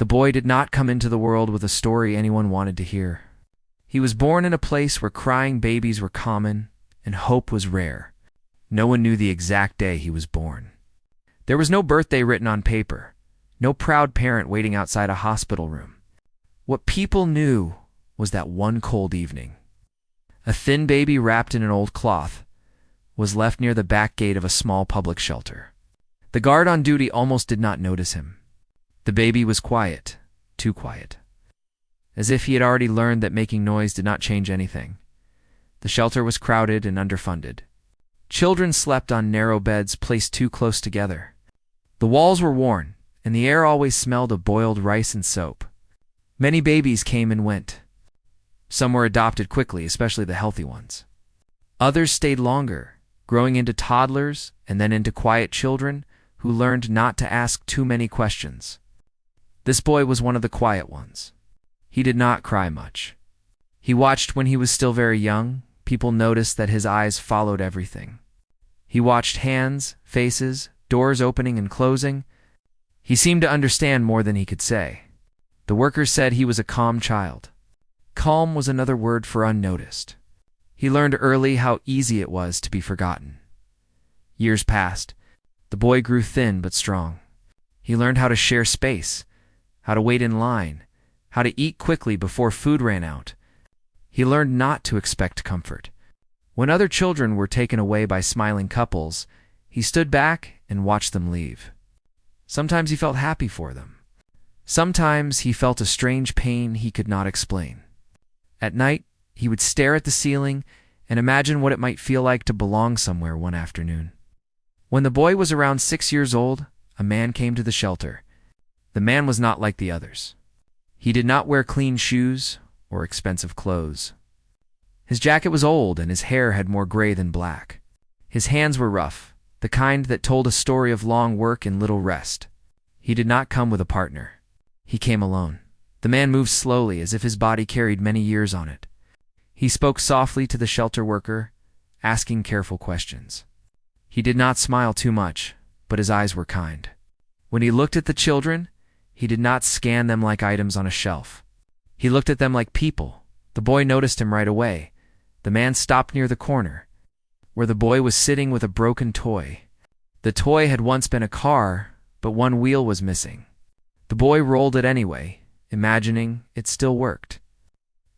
The boy did not come into the world with a story anyone wanted to hear. He was born in a place where crying babies were common and hope was rare. No one knew the exact day he was born. There was no birthday written on paper, no proud parent waiting outside a hospital room. What people knew was that one cold evening, a thin baby wrapped in an old cloth was left near the back gate of a small public shelter. The guard on duty almost did not notice him. The baby was quiet, too quiet, as if he had already learned that making noise did not change anything. The shelter was crowded and underfunded. Children slept on narrow beds placed too close together. The walls were worn, and the air always smelled of boiled rice and soap. Many babies came and went. Some were adopted quickly, especially the healthy ones. Others stayed longer, growing into toddlers and then into quiet children who learned not to ask too many questions. This boy was one of the quiet ones. He did not cry much. He watched when he was still very young. People noticed that his eyes followed everything. He watched hands, faces, doors opening and closing. He seemed to understand more than he could say. The workers said he was a calm child. Calm was another word for unnoticed. He learned early how easy it was to be forgotten. Years passed. The boy grew thin but strong. He learned how to share space, how to wait in line, how to eat quickly before food ran out. He learned not to expect comfort. When other children were taken away by smiling couples, he stood back and watched them leave. Sometimes he felt happy for them. Sometimes he felt a strange pain he could not explain. At night, he would stare at the ceiling and imagine what it might feel like to belong somewhere one afternoon. When the boy was around 6 years old, a man came to the shelter. The man was not like the others. He did not wear clean shoes or expensive clothes. His jacket was old and his hair had more gray than black. His hands were rough, the kind that told a story of long work and little rest. He did not come with a partner. He came alone. The man moved slowly as if his body carried many years on it. He spoke softly to the shelter worker, asking careful questions. He did not smile too much, but his eyes were kind. When he looked at the children, he did not scan them like items on a shelf. He looked at them like people. The boy noticed him right away. The man stopped near the corner, where the boy was sitting with a broken toy. The toy had once been a car, but one wheel was missing. The boy rolled it anyway, imagining it still worked.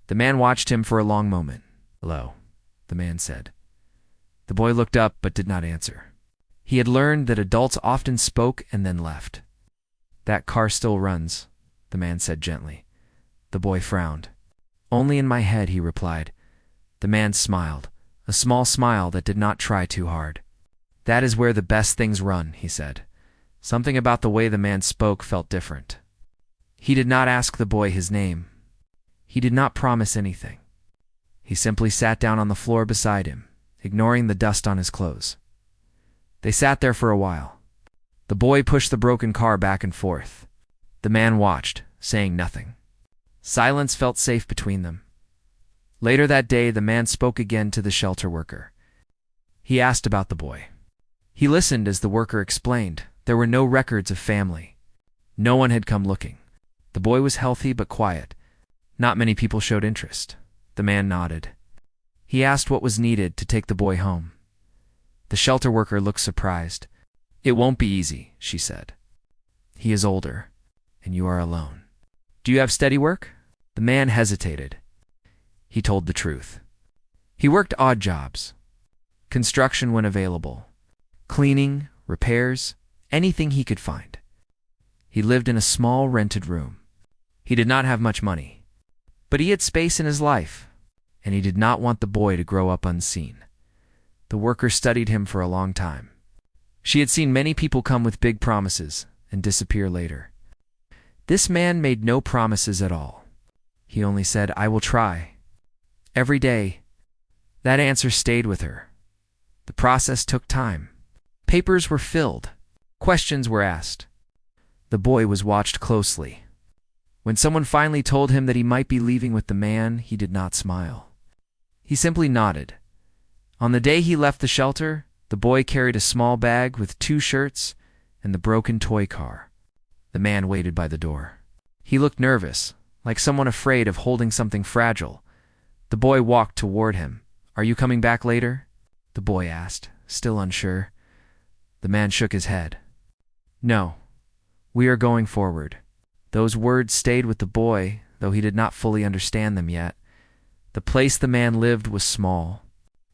The man watched him for a long moment. "Hello," the man said. The boy looked up but did not answer. He had learned that adults often spoke and then left. "That car still runs," the man said gently. The boy frowned. "Only in my head," he replied. The man smiled, a small smile that did not try too hard. "That is where the best things run," he said. Something about the way the man spoke felt different. He did not ask the boy his name. He did not promise anything. He simply sat down on the floor beside him, ignoring the dust on his clothes. They sat there for a while. The boy pushed the broken car back and forth. The man watched, saying nothing. Silence felt safe between them. Later that day, the man spoke again to the shelter worker. He asked about the boy. He listened as the worker explained. There were no records of family. No one had come looking. The boy was healthy but quiet. Not many people showed interest. The man nodded. He asked what was needed to take the boy home. The shelter worker looked surprised. "It won't be easy," she said. "He is older, and you are alone. Do you have steady work?" The man hesitated. He told the truth. He worked odd jobs. Construction when available. Cleaning, repairs, anything he could find. He lived in a small rented room. He did not have much money, but he had space in his life, and he did not want the boy to grow up unseen. The worker studied him for a long time. She had seen many people come with big promises and disappear later. This man made no promises at all. He only said, "I will try." Every day, that answer stayed with her. The process took time. Papers were filled. Questions were asked. The boy was watched closely. When someone finally told him that he might be leaving with the man, he did not smile. He simply nodded. On the day he left the shelter, the boy carried a small bag with 2 shirts and the broken toy car. The man waited by the door. He looked nervous, like someone afraid of holding something fragile. The boy walked toward him. "Are you coming back later?" the boy asked, still unsure. The man shook his head. "No, we are going forward." Those words stayed with the boy, though he did not fully understand them yet. The place the man lived was small.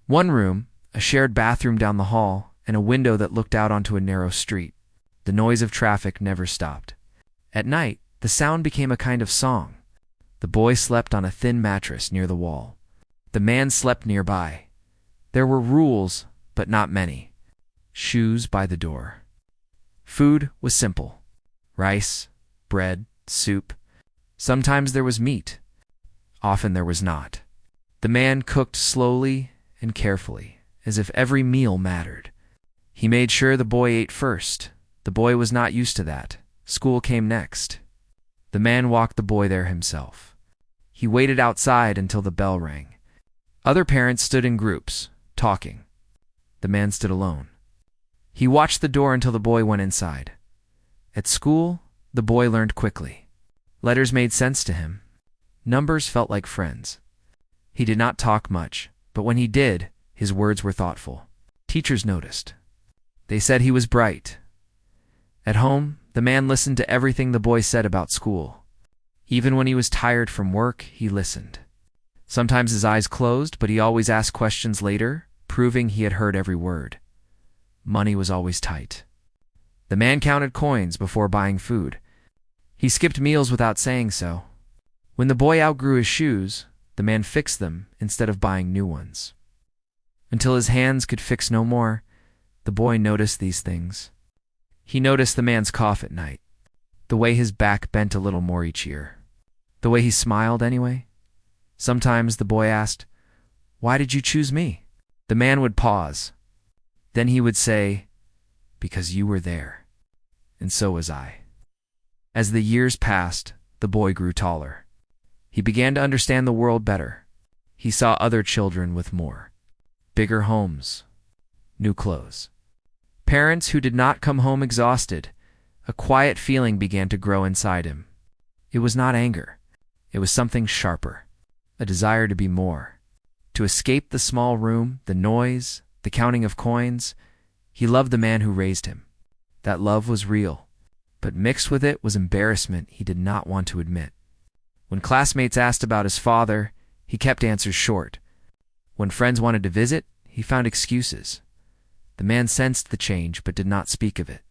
One room, a shared bathroom down the hall, and a window that looked out onto a narrow street. The noise of traffic never stopped. At night, the sound became a kind of song. The boy slept on a thin mattress near the wall. The man slept nearby. There were rules, but not many. Shoes by the door. Food was simple. Rice, bread, soup. Sometimes there was meat. Often there was not. The man cooked slowly and carefully, as if every meal mattered. He made sure the boy ate first. The boy was not used to that. School came next. The man walked the boy there himself. He waited outside until the bell rang. Other parents stood in groups, talking. The man stood alone. He watched the door until the boy went inside. At school, the boy learned quickly. Letters made sense to him. Numbers felt like friends. He did not talk much, but when he did, his words were thoughtful. Teachers noticed. They said he was bright. At home, the man listened to everything the boy said about school. Even when he was tired from work, he listened. Sometimes his eyes closed, but he always asked questions later, proving he had heard every word. Money was always tight. The man counted coins before buying food. He skipped meals without saying so. When the boy outgrew his shoes, the man fixed them instead of buying new ones. Until his hands could fix no more, the boy noticed these things. He noticed the man's cough at night, the way his back bent a little more each year, the way he smiled anyway. Sometimes the boy asked, "Why did you choose me?" The man would pause. Then he would say, "Because you were there, and so was I." As the years passed, the boy grew taller. He began to understand the world better. He saw other children with more. Bigger homes, new clothes. Parents who did not come home exhausted. A quiet feeling began to grow inside him. It was not anger. It was something sharper. A desire to be more. To escape the small room, the noise, the counting of coins. He loved the man who raised him. That love was real. But mixed with it was embarrassment he did not want to admit. When classmates asked about his father, he kept answers short. When friends wanted to visit, he found excuses. The man sensed the change but did not speak of it.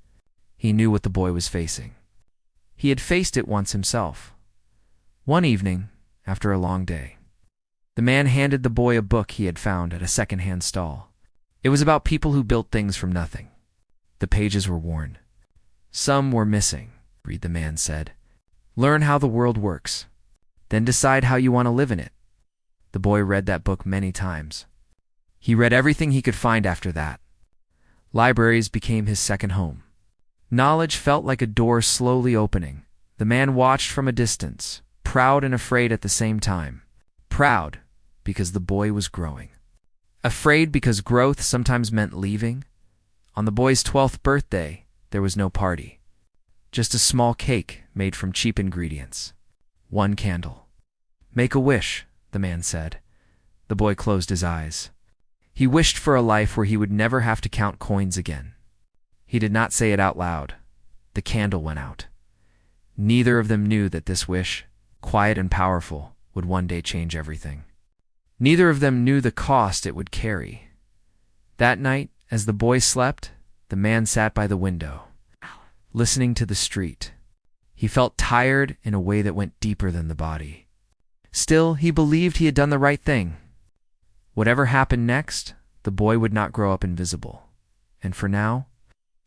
He knew what the boy was facing. He had faced it once himself. One evening, after a long day, the man handed the boy a book he had found at a second-hand stall. It was about people who built things from nothing. The pages were worn. Some were missing, the man said. Learn how the world works. Then decide how you want to live in it. The boy read that book many times. He read everything he could find after that. Libraries became his second home. Knowledge felt like a door slowly opening. The man watched from a distance, proud and afraid at the same time. Proud because the boy was growing. Afraid because growth sometimes meant leaving. On the boy's 12th birthday, there was no party. Just a small cake made from cheap ingredients. One candle. "Make a wish," the man said. The boy closed his eyes. He wished for a life where he would never have to count coins again. He did not say it out loud. The candle went out. Neither of them knew that this wish, quiet and powerful, would one day change everything. Neither of them knew the cost it would carry. That night, as the boy slept, the man sat by the window, listening to the street. He felt tired in a way that went deeper than the body. Still, he believed he had done the right thing. Whatever happened next, the boy would not grow up invisible. And for now,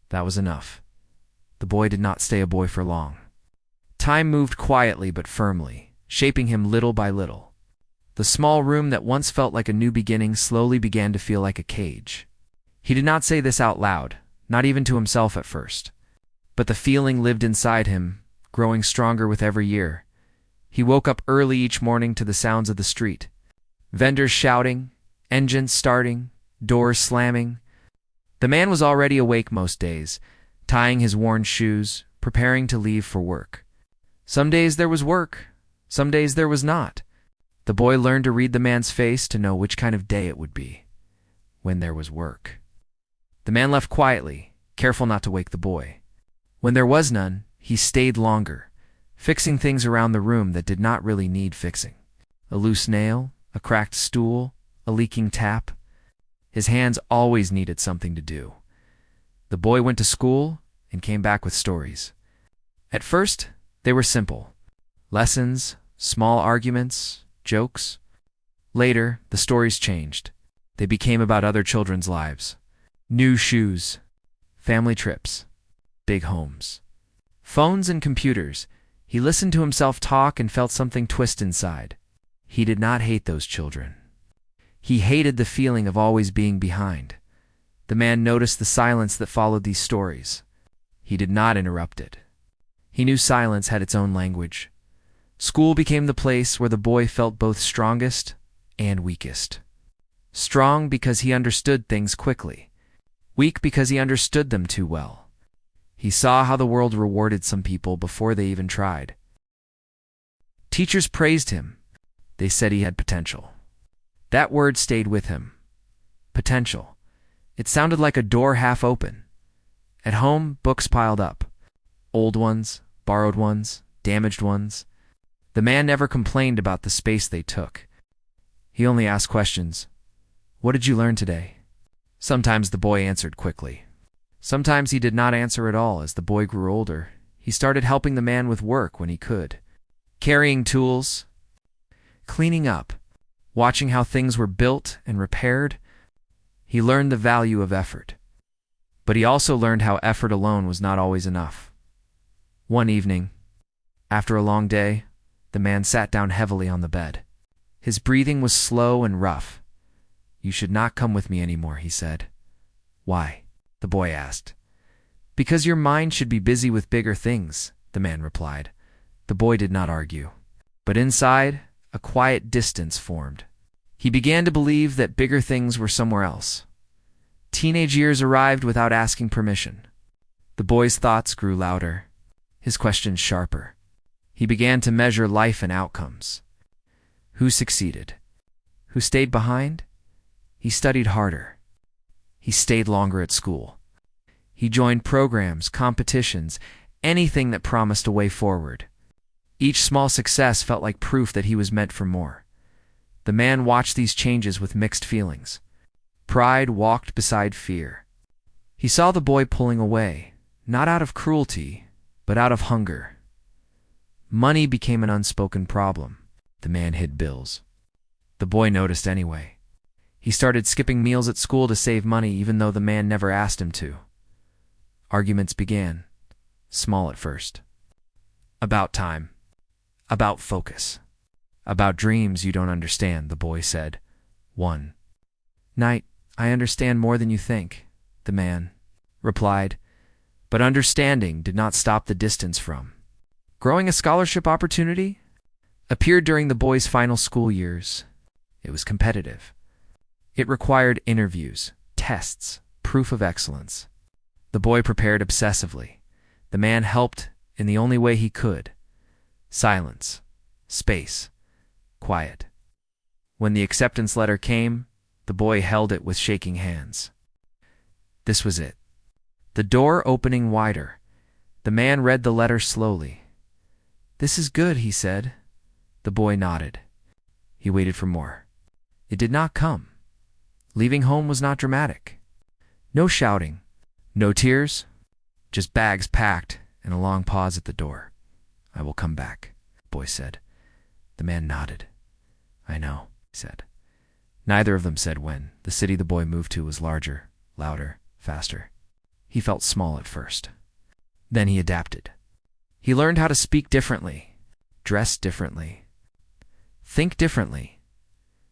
that was enough. The boy did not stay a boy for long. Time moved quietly but firmly, shaping him little by little. The small room that once felt like a new beginning slowly began to feel like a cage. He did not say this out loud, not even to himself at first. But the feeling lived inside him, growing stronger with every year. He woke up early each morning to the sounds of the street. Vendors shouting, engines starting, doors slamming. The man was already awake most days, tying his worn shoes, preparing to leave for work. Some days there was work, some days there was not. The boy learned to read the man's face to know which kind of day it would be, when there was work. The man left quietly, careful not to wake the boy. When there was none, he stayed longer, fixing things around the room that did not really need fixing. A loose nail, a cracked stool, a leaking tap. His hands always needed something to do. The boy went to school and came back with stories. At first, they were simple. Lessons, small arguments, jokes. Later, the stories changed. They became about other children's lives. New shoes, family trips, big homes, phones and computers. He listened to himself talk and felt something twist inside. He did not hate those children. He hated the feeling of always being behind. The man noticed the silence that followed these stories. He did not interrupt it. He knew silence had its own language. School became the place where the boy felt both strongest and weakest. Strong because he understood things quickly. Weak because he understood them too well. He saw how the world rewarded some people before they even tried. Teachers praised him. They said he had potential. That word stayed with him. Potential. It sounded like a door half open. At home, books piled up. Old ones, borrowed ones, damaged ones. The man never complained about the space they took. He only asked questions. What did you learn today? Sometimes the boy answered quickly. Sometimes he did not answer at all. As the boy grew older, he started helping the man with work when he could. Carrying tools, cleaning up, watching how things were built and repaired. He learned the value of effort. But he also learned how effort alone was not always enough. One evening, after a long day, the man sat down heavily on the bed. His breathing was slow and rough. You should not come with me anymore, he said. Why? The boy asked. Because your mind should be busy with bigger things, the man replied. The boy did not argue. But inside, a quiet distance formed. He began to believe that bigger things were somewhere else. Teenage years arrived without asking permission. The boy's thoughts grew louder, his questions sharper. He began to measure life and outcomes. Who succeeded? Who stayed behind? He studied harder. He stayed longer at school. He joined programs, competitions, anything that promised a way forward. Each small success felt like proof that he was meant for more. The man watched these changes with mixed feelings. Pride walked beside fear. He saw the boy pulling away, not out of cruelty, but out of hunger. Money became an unspoken problem. The man hid bills. The boy noticed anyway. He started skipping meals at school to save money even though the man never asked him to. Arguments began, small at first. About time. About focus. About dreams you don't understand, the boy said. One night, I understand more than you think, the man replied. But understanding did not stop the distance from. Growing a scholarship opportunity appeared during the boy's final school years. It was competitive. It required interviews, tests, proof of excellence. The boy prepared obsessively. The man helped in the only way he could. Silence, space, quiet. When the acceptance letter came, the boy held it with shaking hands. This was it. The door opening wider. The man read the letter slowly. This is good, he said. The boy nodded. He waited for more. It did not come. Leaving home was not dramatic. No shouting, no tears, just bags packed and a long pause at the door. I will come back, the boy said. The man nodded. I know, he said. Neither of them said when. The city the boy moved to was larger, louder, faster. He felt small at first. Then he adapted. He learned how to speak differently, dress differently, think differently.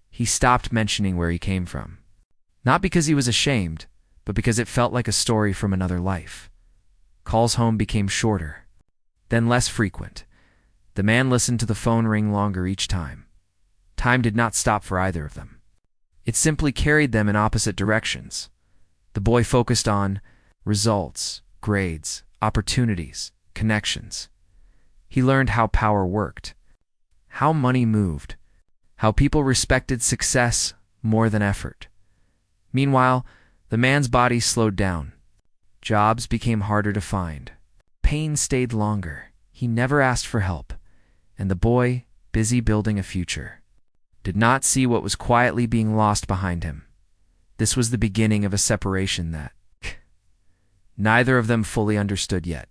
He stopped mentioning where he came from. Not because he was ashamed, but because it felt like a story from another life. Calls home became shorter, then less frequent. The man listened to the phone ring longer each time. Time did not stop for either of them. It simply carried them in opposite directions. The boy focused on results, grades, opportunities, connections. He learned how power worked, how money moved, how people respected success more than effort. Meanwhile, the man's body slowed down. Jobs became harder to find. Pain stayed longer. He never asked for help. And the boy, busy building a future, did not see what was quietly being lost behind him. This was the beginning of a separation that neither of them fully understood yet.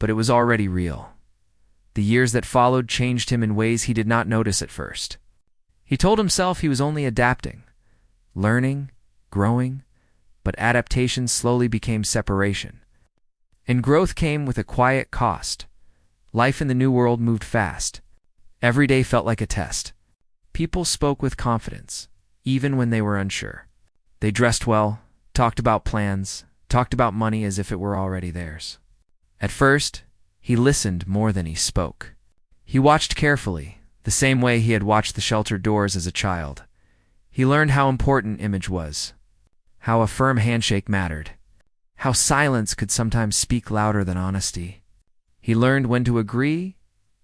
But it was already real. The years that followed changed him in ways he did not notice at first. He told himself he was only adapting, learning, growing, but adaptation slowly became separation. And growth came with a quiet cost. Life in the new world moved fast. Every day felt like a test. People spoke with confidence, even when they were unsure. They dressed well, talked about plans, talked about money as if it were already theirs. At first, he listened more than he spoke. He watched carefully, the same way he had watched the shelter doors as a child. He learned how important image was, how a firm handshake mattered, how silence could sometimes speak louder than honesty. He learned when to agree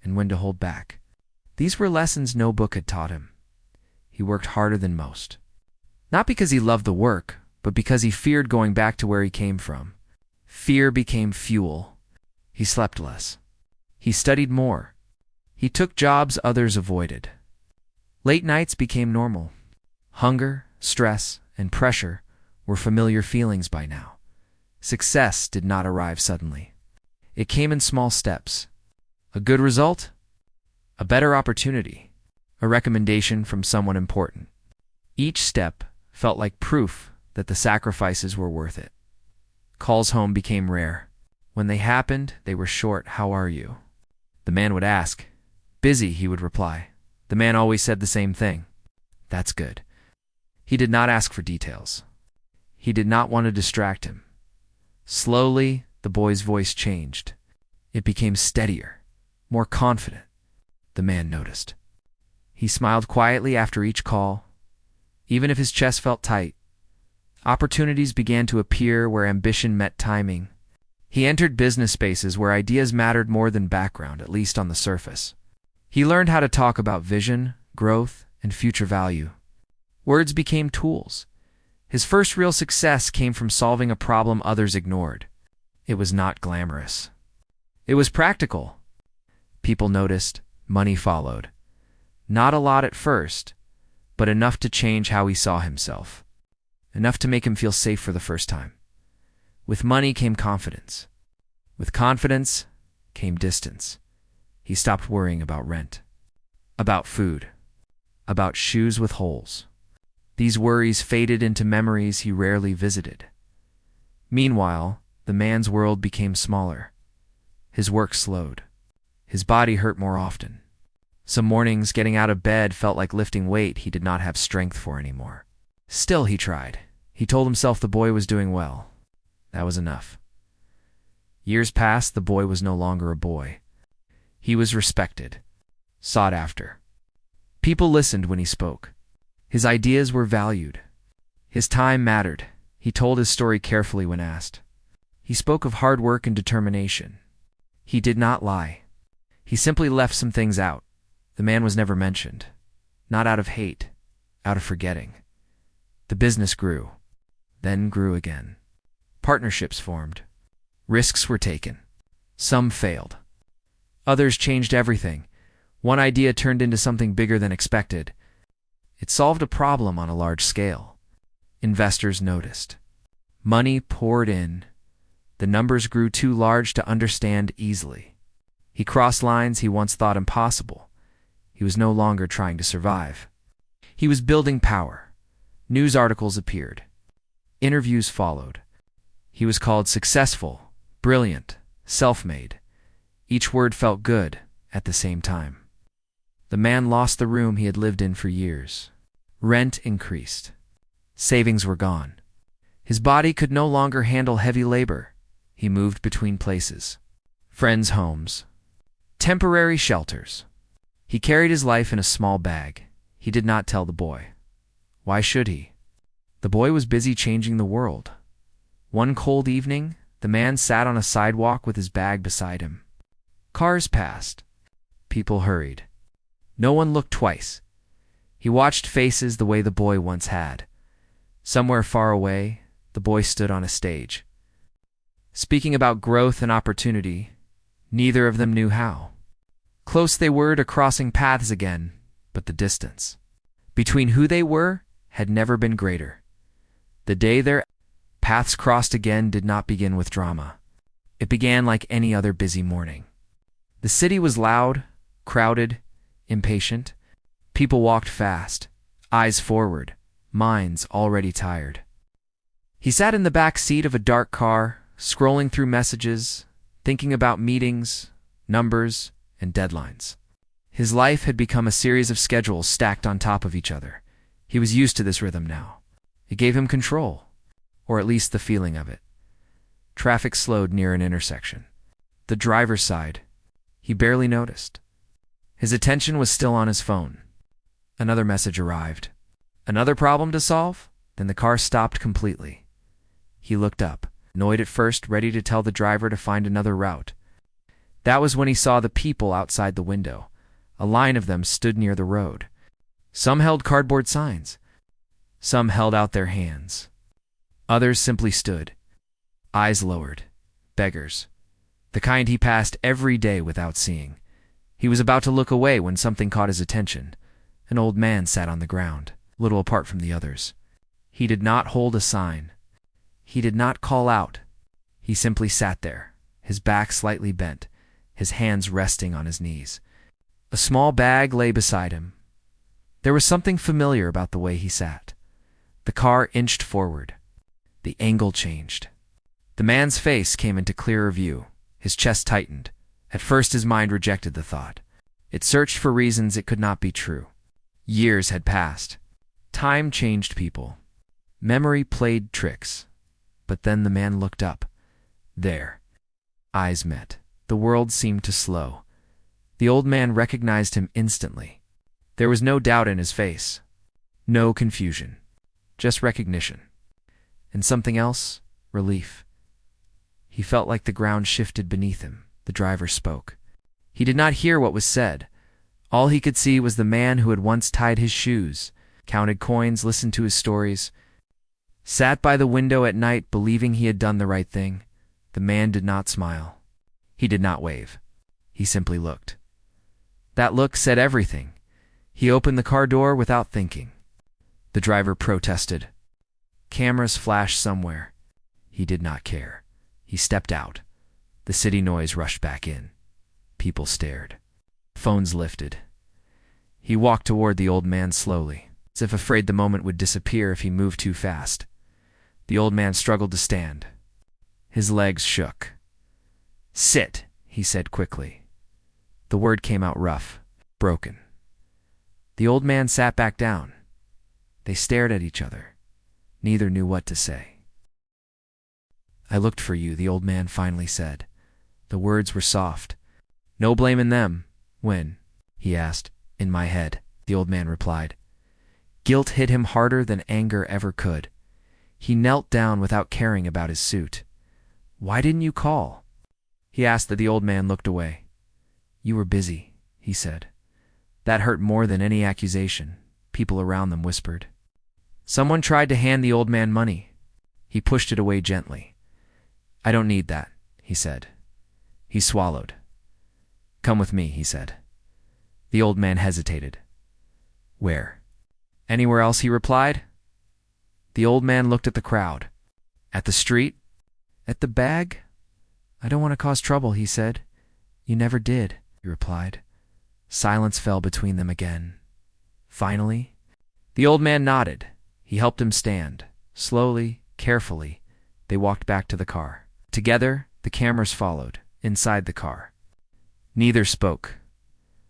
and when to hold back. These were lessons no book had taught him. He worked harder than most. Not because he loved the work, but because he feared going back to where he came from. Fear became fuel. He slept less. He studied more. He took jobs others avoided. Late nights became normal. Hunger, stress, and pressure were familiar feelings by now. Success did not arrive suddenly. It came in small steps. A good result? A better opportunity. A recommendation from someone important. Each step felt like proof that the sacrifices were worth it. Calls home became rare. When they happened, they were short, "How are you?" The man would ask. "Busy," he would reply. The man always said the same thing. "That's good." He did not ask for details. He did not want to distract him. Slowly, the boy's voice changed. It became steadier, more confident. The man noticed. He smiled quietly after each call, even if his chest felt tight. Opportunities began to appear where ambition met timing. He entered business spaces where ideas mattered more than background, at least on the surface. He learned how to talk about vision, growth, and future value. Words became tools. His first real success came from solving a problem others ignored. It was not glamorous. It was practical. People noticed, money followed. Not a lot at first, but enough to change how he saw himself. Enough to make him feel safe for the first time. With money came confidence. With confidence came distance. He stopped worrying about rent, about food, about shoes with holes. These worries faded into memories he rarely visited. Meanwhile, the man's world became smaller. His work slowed. His body hurt more often. Some mornings, getting out of bed felt like lifting weight he did not have strength for anymore. Still, he tried. He told himself the boy was doing well. That was enough. Years passed, the boy was no longer a boy. He was respected, sought after. People listened when he spoke. His ideas were valued. His time mattered. He told his story carefully when asked. He spoke of hard work and determination. He did not lie. He simply left some things out. The man was never mentioned. Not out of hate, out of forgetting. The business grew, then grew again. Partnerships formed. Risks were taken. Some failed. Others changed everything. One idea turned into something bigger than expected. It solved a problem on a large scale. Investors noticed. Money poured in. The numbers grew too large to understand easily. He crossed lines he once thought impossible. He was no longer trying to survive. He was building power. News articles appeared. Interviews followed. He was called successful, brilliant, self-made. Each word felt good at the same time. The man lost the room he had lived in for years. Rent increased. Savings were gone. His body could no longer handle heavy labor. He moved between places. Friends' homes. Temporary shelters. He carried his life in a small bag. He did not tell the boy. Why should he? The boy was busy changing the world. One cold evening, the man sat on a sidewalk with his bag beside him. Cars passed. People hurried. No one looked twice. He watched faces the way the boy once had. Somewhere far away, the boy stood on a stage. Speaking about growth and opportunity, neither of them knew how. Close they were to crossing paths again, but the distance between who they were had never been greater. The day their paths crossed again did not begin with drama. It began like any other busy morning. The city was loud, crowded, impatient. People walked fast, eyes forward, minds already tired. He sat in the back seat of a dark car, scrolling through messages, thinking about meetings, numbers, and deadlines. His life had become a series of schedules stacked on top of each other. He was used to this rhythm now. It gave him control, or at least the feeling of it. Traffic slowed near an intersection. The driver sighed. He barely noticed. His attention was still on his phone. Another message arrived. Another problem to solve? Then the car stopped completely. He looked up, annoyed at first, ready to tell the driver to find another route. That was when he saw the people outside the window. A line of them stood near the road. Some held cardboard signs. Some held out their hands. Others simply stood, eyes lowered. Beggars. The kind he passed every day without seeing. He was about to look away when something caught his attention. An old man sat on the ground, a little apart from the others. He did not hold a sign. He did not call out. He simply sat there, his back slightly bent, his hands resting on his knees. A small bag lay beside him. There was something familiar about the way he sat. The car inched forward. The angle changed. The man's face came into clearer view. His chest tightened. At first his mind rejected the thought. It searched for reasons it could not be true. Years had passed. Time changed people. Memory played tricks. But then the man looked up. There. Eyes met. The world seemed to slow. The old man recognized him instantly. There was no doubt in his face. No confusion. Just recognition. And something else? Relief. He felt like the ground shifted beneath him. The driver spoke. He did not hear what was said. All he could see was the man who had once tied his shoes, counted coins, listened to his stories, sat by the window at night believing he had done the right thing. The man did not smile. He did not wave. He simply looked. That look said everything. He opened the car door without thinking. The driver protested. Cameras flashed somewhere. He did not care. He stepped out. The city noise rushed back in. People stared. Phones lifted. He walked toward the old man slowly, as if afraid the moment would disappear if he moved too fast. The old man struggled to stand. His legs shook. "Sit," he said quickly. The word came out rough, broken. The old man sat back down. They stared at each other. Neither knew what to say. "I looked for you," the old man finally said. The words were soft. "No blame in them." "When?" he asked. "In my head," the old man replied. Guilt hit him harder than anger ever could. He knelt down without caring about his suit. "Why didn't you call?" he asked. The old man looked away. "You were busy," he said. That hurt more than any accusation. People around them whispered. Someone tried to hand the old man money. He pushed it away gently. "I don't need that," he said. He swallowed. "Come with me," he said. The old man hesitated. "Where?" "Anywhere else," he replied. The old man looked at the crowd. "At the street?" "At the bag?" "I don't want to cause trouble," he said. "You never did," he replied. Silence fell between them again. Finally, the old man nodded. He helped him stand. Slowly, carefully, they walked back to the car. Together, the cameras followed, inside the car. Neither spoke.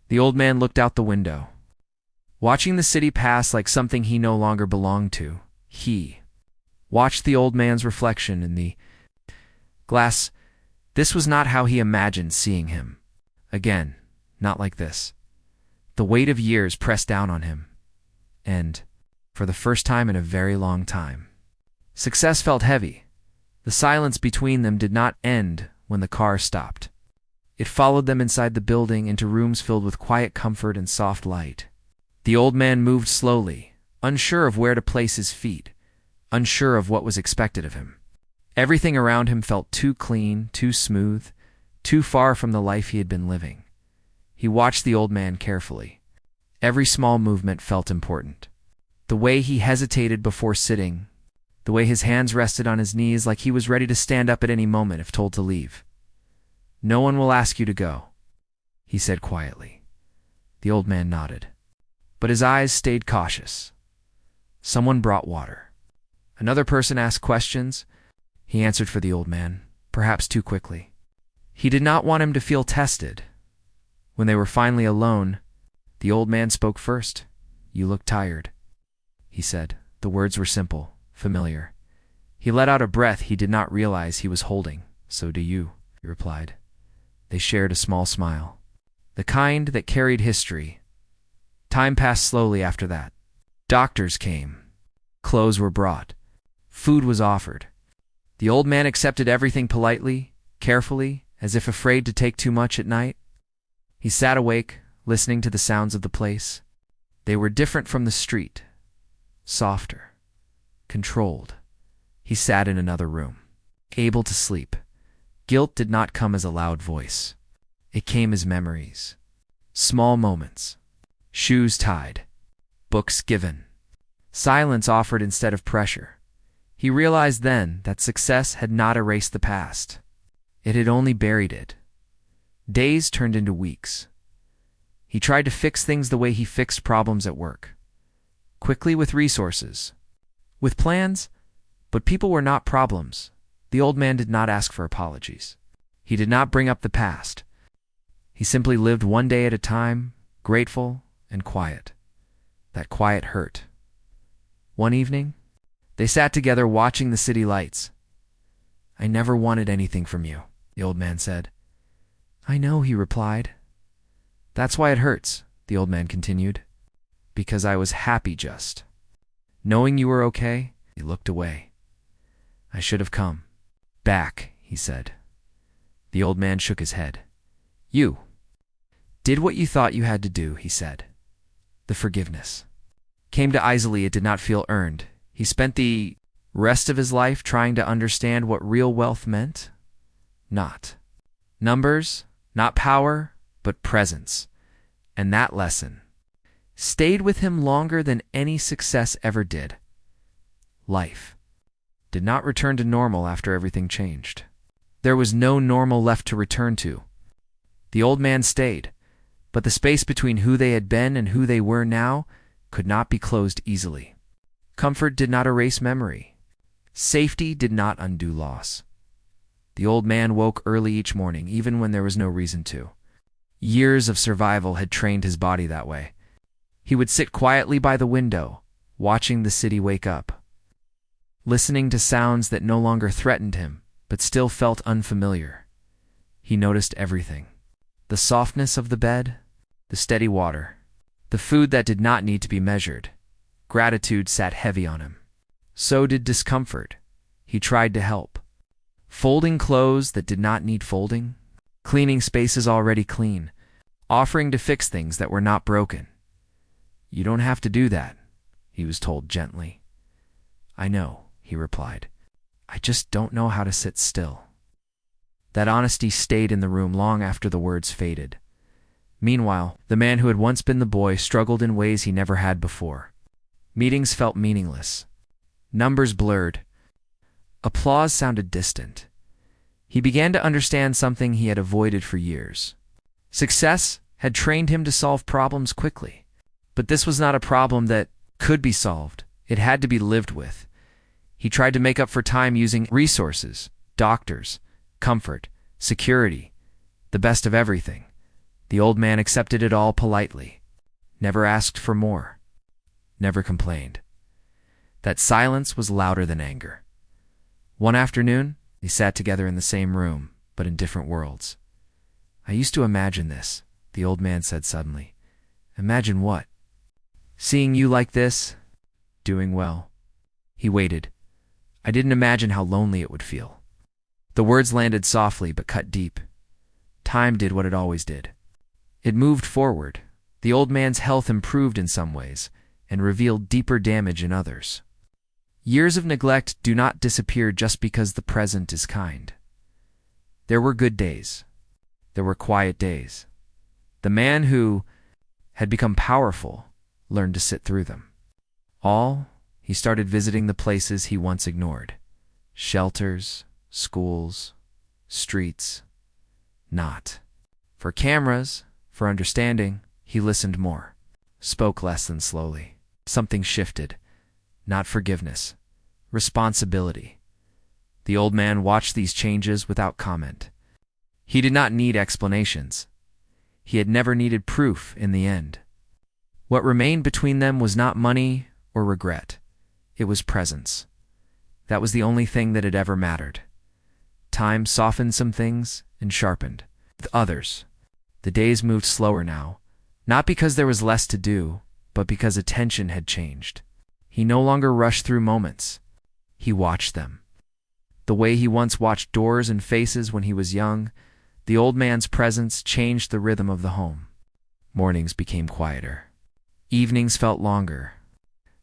The old man looked out the window. Watching the city pass like something he no longer belonged to, he watched the old man's reflection in the glass. This was not how he imagined seeing him. Again, not like this. The weight of years pressed down on him. And, for the first time in a very long time, success felt heavy. The silence between them did not end when the car stopped. It followed them inside the building into rooms filled with quiet comfort and soft light. The old man moved slowly, unsure of where to place his feet, unsure of what was expected of him. Everything around him felt too clean, too smooth, too far from the life he had been living. He watched the old man carefully. Every small movement felt important. The way he hesitated before sitting, the way his hands rested on his knees like he was ready to stand up at any moment if told to leave. "No one will ask you to go," he said quietly. The old man nodded, but his eyes stayed cautious. Someone brought water. Another person asked questions. He answered for the old man, perhaps too quickly. He did not want him to feel tested. When they were finally alone, the old man spoke first. "You look tired," he said. The words were simple, familiar. He let out a breath he did not realize he was holding. "So do you," he replied. They shared a small smile, the kind that carried history. Time passed slowly after that. Doctors came. Clothes were brought. Food was offered. The old man accepted everything politely, carefully, as if afraid to take too much at night. He sat awake, listening to the sounds of the place. They were different from the street, softer, controlled. He sat in another room, able to sleep. Guilt did not come as a loud voice. It came as memories. Small moments. Shoes tied. Books given. Silence offered instead of pressure. He realized then that success had not erased the past. It had only buried it. Days turned into weeks. He tried to fix things the way he fixed problems at work. Quickly, with resources. With plans, but people were not problems. The old man did not ask for apologies. He did not bring up the past. He simply lived one day at a time, grateful and quiet. That quiet hurt. One evening, they sat together watching the city lights. "I never wanted anything from you," the old man said. "I know," he replied. "That's why it hurts," the old man continued. "Because I was happy just. Knowing you were okay," he looked away. "I should have come back," he said. The old man shook his head. "You did what you thought you had to do," he said. The forgiveness came to easily. It did not feel earned. He spent the rest of his life trying to understand what real wealth meant. Not numbers, not power, but presence. And that lesson stayed with him longer than any success ever did. Life did not return to normal after everything changed. There was no normal left to return to. The old man stayed, but the space between who they had been and who they were now could not be closed easily. Comfort did not erase memory. Safety did not undo loss. The old man woke early each morning, even when there was no reason to. Years of survival had trained his body that way. He would sit quietly by the window, watching the city wake up, listening to sounds that no longer threatened him, but still felt unfamiliar. He noticed everything. The softness of the bed, the steady water, the food that did not need to be measured. Gratitude sat heavy on him. So did discomfort. He tried to help. Folding clothes that did not need folding, cleaning spaces already clean, offering to fix things that were not broken. "You don't have to do that," he was told gently. "I know," he replied. "I just don't know how to sit still." That honesty stayed in the room long after the words faded. Meanwhile, the man who had once been the boy struggled in ways he never had before. Meetings felt meaningless. Numbers blurred. Applause sounded distant. He began to understand something he had avoided for years. Success had trained him to solve problems quickly. But this was not a problem that could be solved. It had to be lived with. He tried to make up for time using resources, doctors, comfort, security, the best of everything. The old man accepted it all politely, never asked for more, never complained. That silence was louder than anger. One afternoon, they sat together in the same room, but in different worlds. "I used to imagine this," the old man said suddenly. "Imagine what?" "Seeing you like this, doing well." He waited. "I didn't imagine how lonely it would feel." The words landed softly but cut deep. Time did what it always did. It moved forward. The old man's health improved in some ways and revealed deeper damage in others. Years of neglect do not disappear just because the present is kind. There were good days. There were quiet days. The man who had become powerful learned to sit through them. He started visiting the places he once ignored. Shelters, schools, streets. Not for cameras, for understanding, he listened more, spoke less than slowly. Something shifted. Not forgiveness, responsibility. The old man watched these changes without comment. He did not need explanations. He had never needed proof in the end. What remained between them was not money or regret. It was presence. That was the only thing that had ever mattered. Time softened some things and sharpened others. The days moved slower now, not because there was less to do, but because attention had changed. He no longer rushed through moments. He watched them. The way he once watched doors and faces when he was young, the old man's presence changed the rhythm of the home. Mornings became quieter. Evenings felt longer.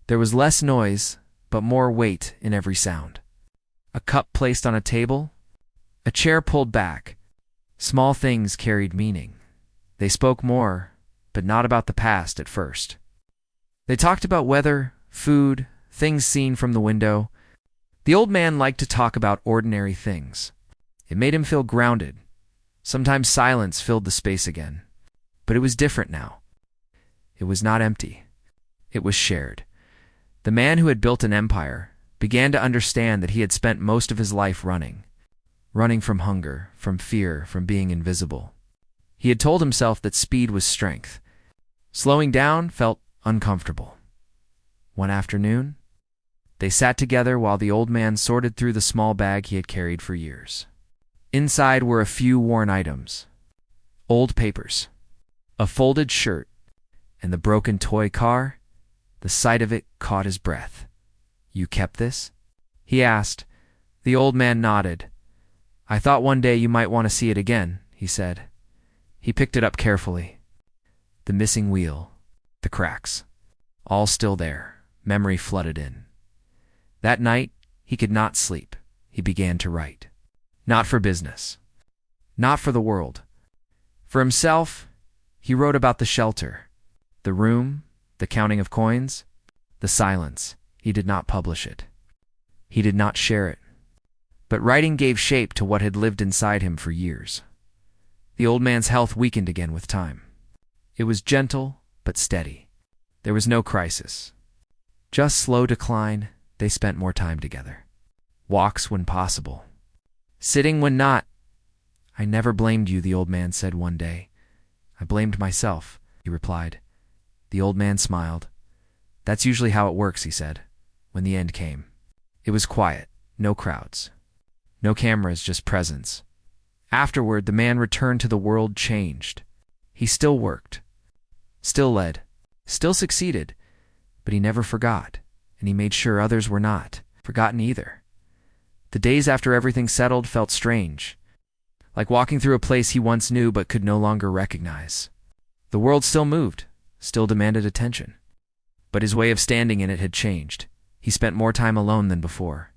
There was less noise, but more weight in every sound. A cup placed on a table, a chair pulled back. Small things carried meaning. They spoke more, but not about the past at first. They talked about weather, food, things seen from the window. The old man liked to talk about ordinary things. It made him feel grounded. Sometimes silence filled the space again. But it was different now. It was not empty. It was shared. The man who had built an empire began to understand that he had spent most of his life running from hunger, from fear, from being invisible. He had told himself that speed was strength. Slowing down felt uncomfortable. One afternoon, they sat together while the old man sorted through the small bag he had carried for years. Inside were a few worn items, old papers, a folded shirt, and the broken toy car. The sight of it caught his breath. "You kept this?" he asked. The old man nodded. "I thought one day you might want to see it again," he said. He picked it up carefully. The missing wheel, the cracks, all still there. Memory flooded in. That night, he could not sleep. He began to write. Not for business. Not for the world. For himself, he wrote about the shelter, the room, the counting of coins, the silence. He did not publish it. He did not share it. But writing gave shape to what had lived inside him for years. The old man's health weakened again with time. It was gentle, but steady. There was no crisis. Just slow decline. They spent more time together. Walks when possible. Sitting when not. "I never blamed you," the old man said one day. "I blamed myself," he replied. The old man smiled. "That's usually how it works," he said, when the end came. It was quiet, no crowds. No cameras, just presence. Afterward, the man returned to the world changed. He still worked, still led, still succeeded, but he never forgot, and he made sure others were not forgotten either. The days after everything settled felt strange, like walking through a place he once knew but could no longer recognize. The world still moved, still demanded attention, but his way of standing in it had changed. He spent more time alone than before.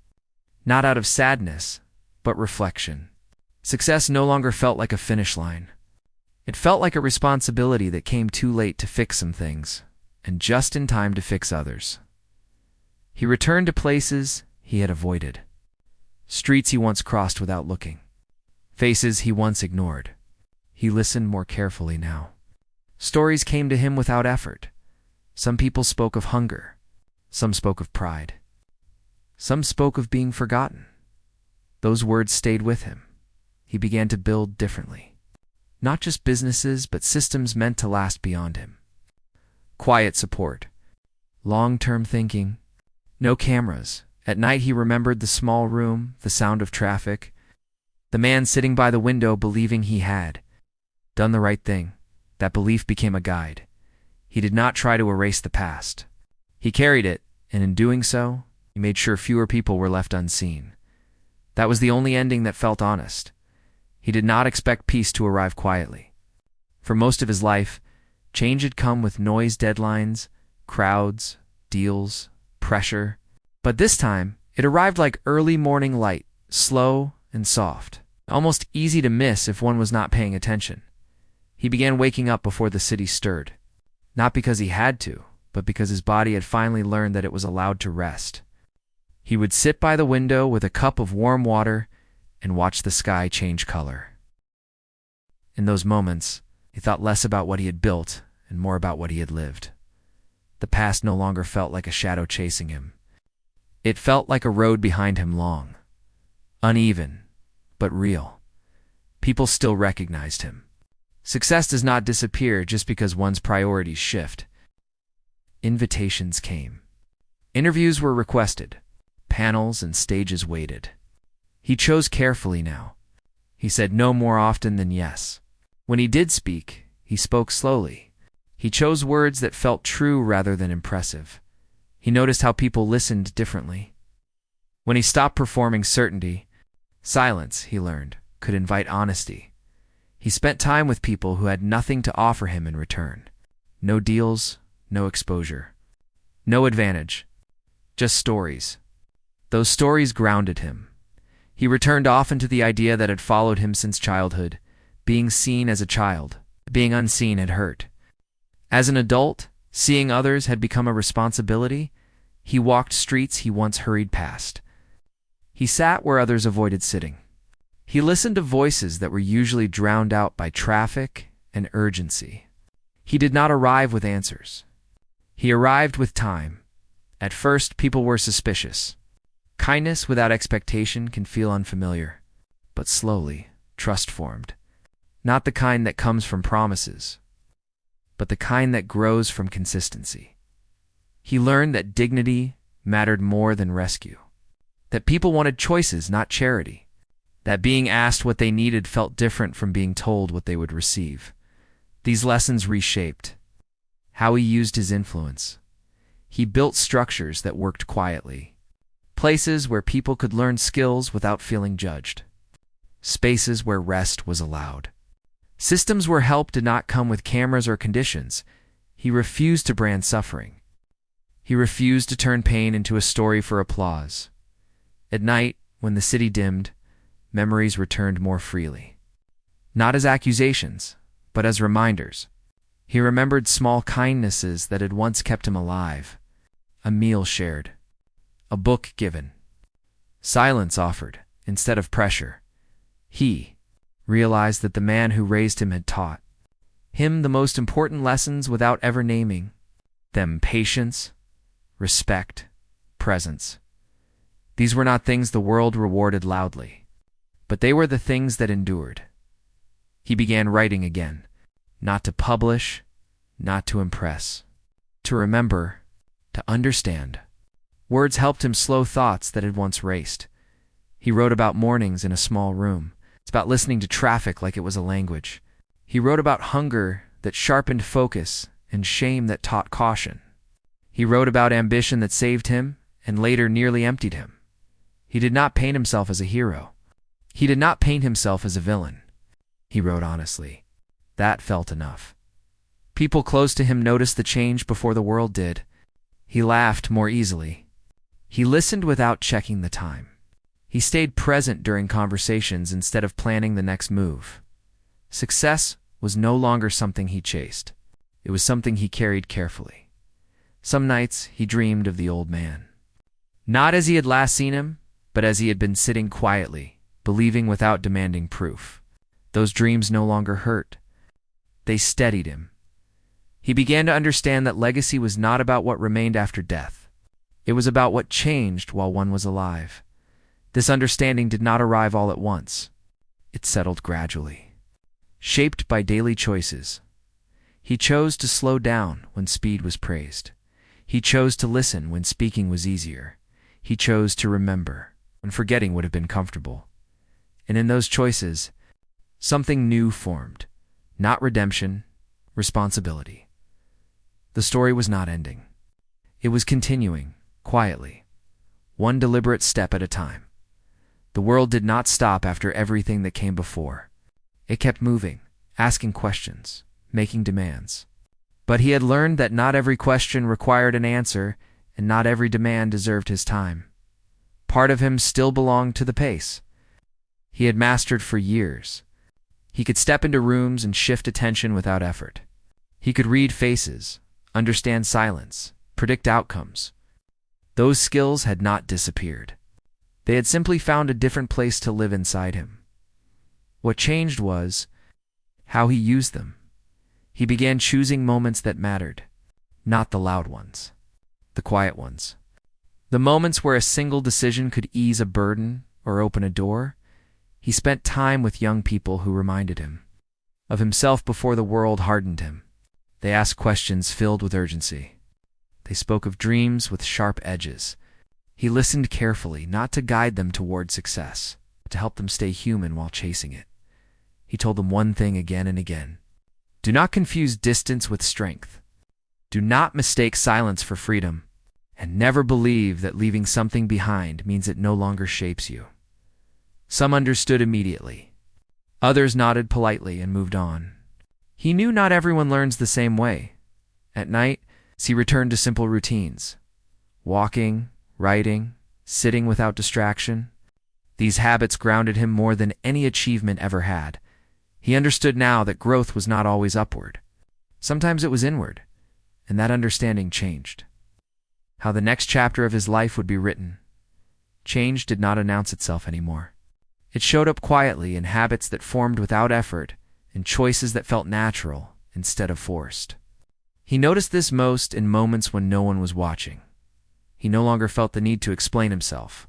Not out of sadness, but reflection. Success no longer felt like a finish line. It felt like a responsibility that came too late to fix some things, and just in time to fix others. He returned to places he had avoided. Streets he once crossed without looking. Faces he once ignored. He listened more carefully now. Stories came to him without effort. Some people spoke of hunger. Some spoke of pride. Some spoke of being forgotten. Those words stayed with him. He began to build differently. Not just businesses, but systems meant to last beyond him. Quiet support. Long-term thinking. No cameras. At night he remembered the small room, the sound of traffic. The man sitting by the window believing he had done the right thing. That belief became a guide. He did not try to erase the past. He carried it, and in doing so, he made sure fewer people were left unseen. That was the only ending that felt honest. He did not expect peace to arrive quietly. For most of his life, change had come with noise, deadlines, crowds, deals, pressure. But this time, it arrived like early morning light, slow and soft, almost easy to miss if one was not paying attention. He began waking up before the city stirred, not because he had to, but because his body had finally learned that it was allowed to rest. He would sit by the window with a cup of warm water and watch the sky change color. In those moments, he thought less about what he had built and more about what he had lived. The past no longer felt like a shadow chasing him. It felt like a road behind him, long, uneven, but real. People still recognized him. Success does not disappear just because one's priorities shift. Invitations came. Interviews were requested. Panels and stages waited. He chose carefully now. He said no more often than yes. When he did speak, he spoke slowly. He chose words that felt true rather than impressive. He noticed how people listened differently. When he stopped performing certainty, silence, he learned, could invite honesty. He spent time with people who had nothing to offer him in return. No deals, no exposure, no advantage, just stories. Those stories grounded him. He returned often to the idea that had followed him since childhood. Being seen as a child, being unseen had hurt. As an adult, seeing others had become a responsibility. He walked streets he once hurried past. He sat where others avoided sitting. He listened to voices that were usually drowned out by traffic and urgency. He did not arrive with answers. He arrived with time. At first, people were suspicious. Kindness without expectation can feel unfamiliar, but slowly, trust formed. Not the kind that comes from promises, but the kind that grows from consistency. He learned that dignity mattered more than rescue, that people wanted choices, not charity, that being asked what they needed felt different from being told what they would receive. These lessons reshaped how he used his influence. He built structures that worked quietly, places where people could learn skills without feeling judged, spaces where rest was allowed. Systems where help did not come with cameras or conditions. He refused to brand suffering. He refused to turn pain into a story for applause. At night, when the city dimmed, memories returned more freely. Not as accusations, but as reminders. He remembered small kindnesses that had once kept him alive. A meal shared. A book given. Silence offered, instead of pressure. He realized that the man who raised him had taught him the most important lessons without ever naming them: patience, respect, presence. These were not things the world rewarded loudly, but they were the things that endured. He began writing again, not to publish, not to impress, to remember, to understand. Words helped him slow thoughts that had once raced. He wrote about mornings in a small room. It's about listening to traffic like it was a language. He wrote about hunger that sharpened focus and shame that taught caution. He wrote about ambition that saved him and later nearly emptied him. He did not paint himself as a hero. He did not paint himself as a villain. He wrote honestly. That felt enough. People close to him noticed the change before the world did. He laughed more easily. He listened without checking the time. He stayed present during conversations instead of planning the next move. Success was no longer something he chased. It was something he carried carefully. Some nights he dreamed of the old man. Not as he had last seen him, but as he had been sitting quietly, believing without demanding proof. Those dreams no longer hurt. They steadied him. He began to understand that legacy was not about what remained after death. It was about what changed while one was alive. This understanding did not arrive all at once. It settled gradually, shaped by daily choices. He chose to slow down when speed was praised. He chose to listen when speaking was easier. He chose to remember when forgetting would have been comfortable. And in those choices, something new formed. Not redemption, responsibility. The story was not ending. It was continuing, quietly, one deliberate step at a time. The world did not stop after everything that came before. It kept moving, asking questions, making demands. But he had learned that not every question required an answer, and not every demand deserved his time. Part of him still belonged to the pace he had mastered for years. He could step into rooms and shift attention without effort. He could read faces, understand silence, predict outcomes. Those skills had not disappeared. They had simply found a different place to live inside him. What changed was how he used them. He began choosing moments that mattered, not the loud ones, the quiet ones. The moments where a single decision could ease a burden or open a door. He spent time with young people who reminded him of himself before the world hardened him. They asked questions filled with urgency. They spoke of dreams with sharp edges. He listened carefully, not to guide them toward success, but to help them stay human while chasing it. He told them one thing again and again. Do not confuse distance with strength. Do not mistake silence for freedom. And never believe that leaving something behind means it no longer shapes you. Some understood immediately. Others nodded politely and moved on. He knew not everyone learns the same way. At night, he returned to simple routines. Walking, writing, sitting without distraction. These habits grounded him more than any achievement ever had. He understood now that growth was not always upward. Sometimes it was inward, and that understanding changed how the next chapter of his life would be written. Change did not announce itself anymore. It showed up quietly in habits that formed without effort and choices that felt natural instead of forced. He noticed this most in moments when no one was watching. He no longer felt the need to explain himself.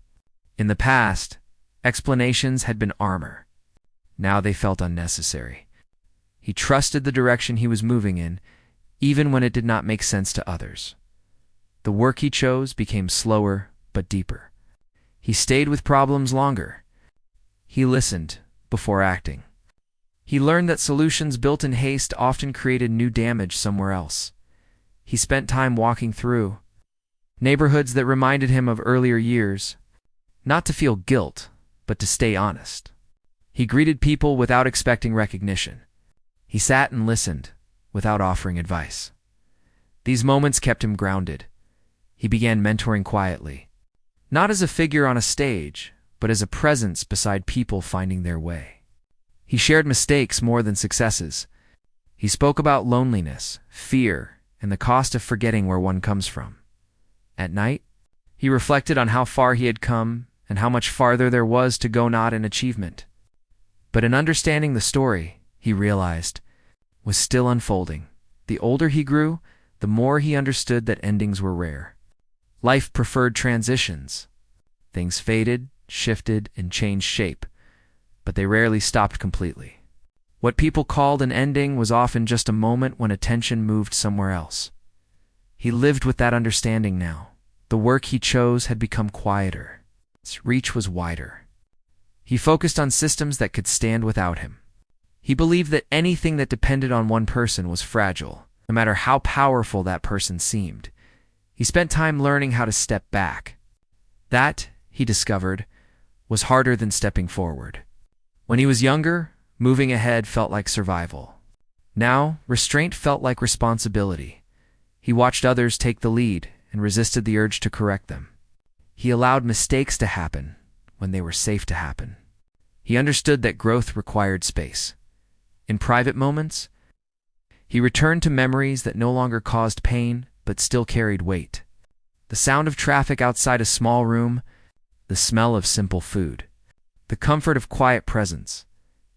In the past, explanations had been armor. Now they felt unnecessary. He trusted the direction he was moving in, even when it did not make sense to others. The work he chose became slower but deeper. He stayed with problems longer. He listened before acting. He learned that solutions built in haste often created new damage somewhere else. He spent time walking through neighborhoods that reminded him of earlier years, not to feel guilt, but to stay honest. He greeted people without expecting recognition. He sat and listened without offering advice. These moments kept him grounded. He began mentoring quietly, not as a figure on a stage, but as a presence beside people finding their way. He shared mistakes more than successes. He spoke about loneliness, fear, and the cost of forgetting where one comes from. At night, he reflected on how far he had come and how much farther there was to go, not in achievement. But in understanding the story, he realized, was still unfolding. The older he grew, the more he understood that endings were rare. Life preferred transitions. Things faded, shifted, and changed shape, but they rarely stopped completely. What people called an ending was often just a moment when attention moved somewhere else. He lived with that understanding now. The work he chose had become quieter. Its reach was wider. He focused on systems that could stand without him. He believed that anything that depended on one person was fragile, no matter how powerful that person seemed. He spent time learning how to step back. That, he discovered, was harder than stepping forward. When he was younger, moving ahead felt like survival. Now, restraint felt like responsibility. He watched others take the lead and resisted the urge to correct them. He allowed mistakes to happen when they were safe to happen. He understood that growth required space. In private moments, he returned to memories that no longer caused pain but still carried weight. The sound of traffic outside a small room, the smell of simple food, the comfort of quiet presence.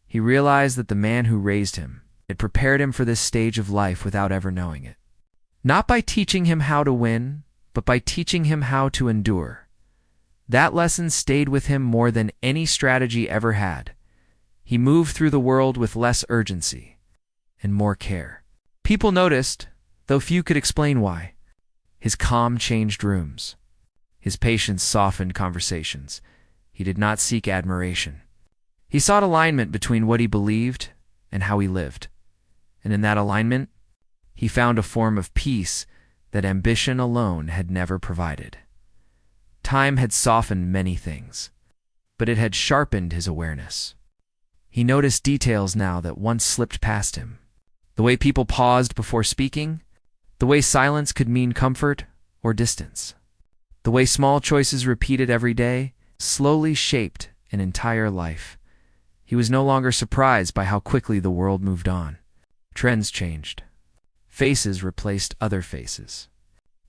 He realized that the man who raised him had prepared him for this stage of life without ever knowing it. Not by teaching him how to win, but by teaching him how to endure. That lesson stayed with him more than any strategy ever had. He moved through the world with less urgency and more care. People noticed, though few could explain why. His calm changed rooms. His patience softened conversations. He did not seek admiration. He sought alignment between what he believed and how he lived. And in that alignment, he found a form of peace that ambition alone had never provided. Time had softened many things, but it had sharpened his awareness. He noticed details now that once slipped past him. The way people paused before speaking, the way silence could mean comfort or distance. The way small choices repeated every day slowly shaped an entire life. He was no longer surprised by how quickly the world moved on. Trends changed. Faces replaced other faces.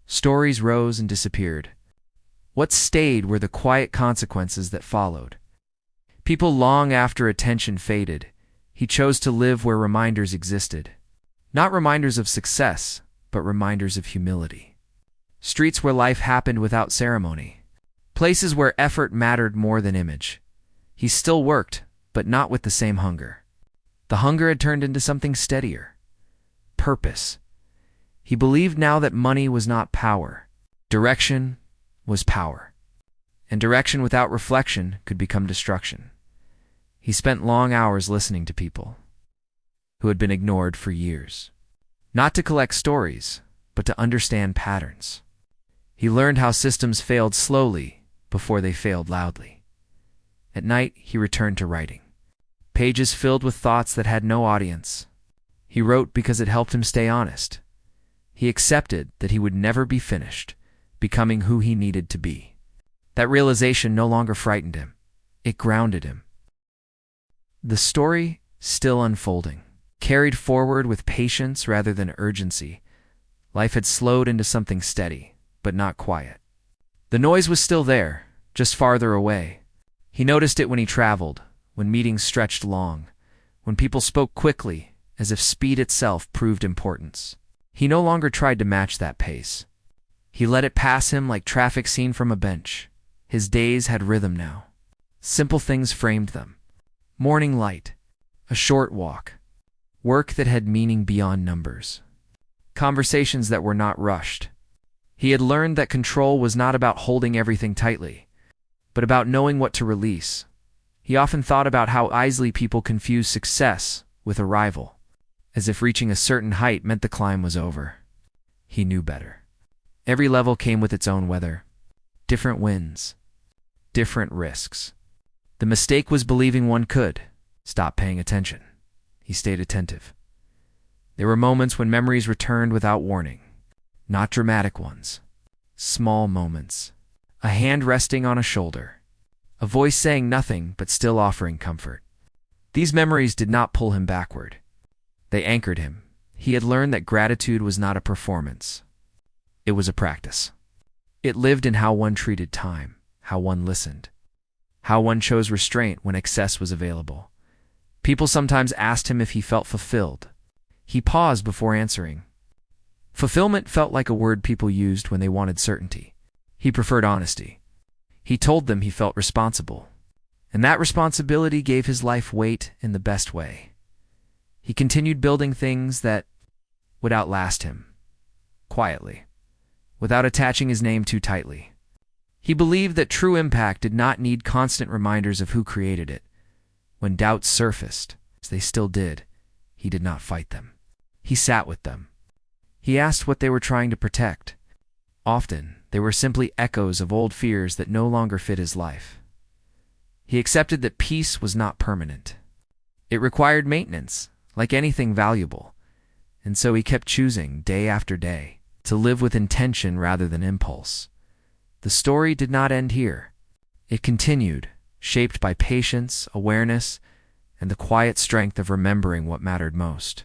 Stories rose and disappeared. What stayed were the quiet consequences that followed. People long after attention faded, he chose to live where reminders existed. Not reminders of success, but reminders of humility. Streets where life happened without ceremony. Places where effort mattered more than image. He still worked, but not with the same hunger. The hunger had turned into something steadier. Purpose. He believed now that money was not power. Direction was power. And direction without reflection could become destruction. He spent long hours listening to people who had been ignored for years. Not to collect stories, but to understand patterns. He learned how systems failed slowly before they failed loudly. At night, he returned to writing. Pages filled with thoughts that had no audience. He wrote because it helped him stay honest. He accepted that he would never be finished, becoming who he needed to be. That realization no longer frightened him. It grounded him. The story, still unfolding, carried forward with patience rather than urgency. Life had slowed into something steady, but not quiet. The noise was still there, just farther away. He noticed it when he traveled, when meetings stretched long, when people spoke quickly, as if speed itself proved importance. He no longer tried to match that pace. He let it pass him like traffic seen from a bench. His days had rhythm now. Simple things framed them. Morning light, a short walk, work that had meaning beyond numbers, conversations that were not rushed. He had learned that control was not about holding everything tightly, but about knowing what to release. He often thought about how easily people confuse success with arrival, as if reaching a certain height meant the climb was over. He knew better. Every level came with its own weather, different winds, different risks. The mistake was believing one could stop paying attention. He stayed attentive. There were moments when memories returned without warning. Not dramatic ones. Small moments. A hand resting on a shoulder. A voice saying nothing but still offering comfort. These memories did not pull him backward. They anchored him. He had learned that gratitude was not a performance. It was a practice. It lived in how one treated time, how one listened, how one chose restraint when excess was available. People sometimes asked him if he felt fulfilled. He paused before answering. Fulfillment felt like a word people used when they wanted certainty. He preferred honesty. He told them he felt responsible, and that responsibility gave his life weight in the best way. He continued building things that would outlast him, quietly, without attaching his name too tightly. He believed that true impact did not need constant reminders of who created it. When doubts surfaced, as they still did, he did not fight them. He sat with them. He asked what they were trying to protect. Often, they were simply echoes of old fears that no longer fit his life. He accepted that peace was not permanent. It required maintenance, like anything valuable, and so he kept choosing, day after day, to live with intention rather than impulse. The story did not end here. It continued, shaped by patience, awareness, and the quiet strength of remembering what mattered most.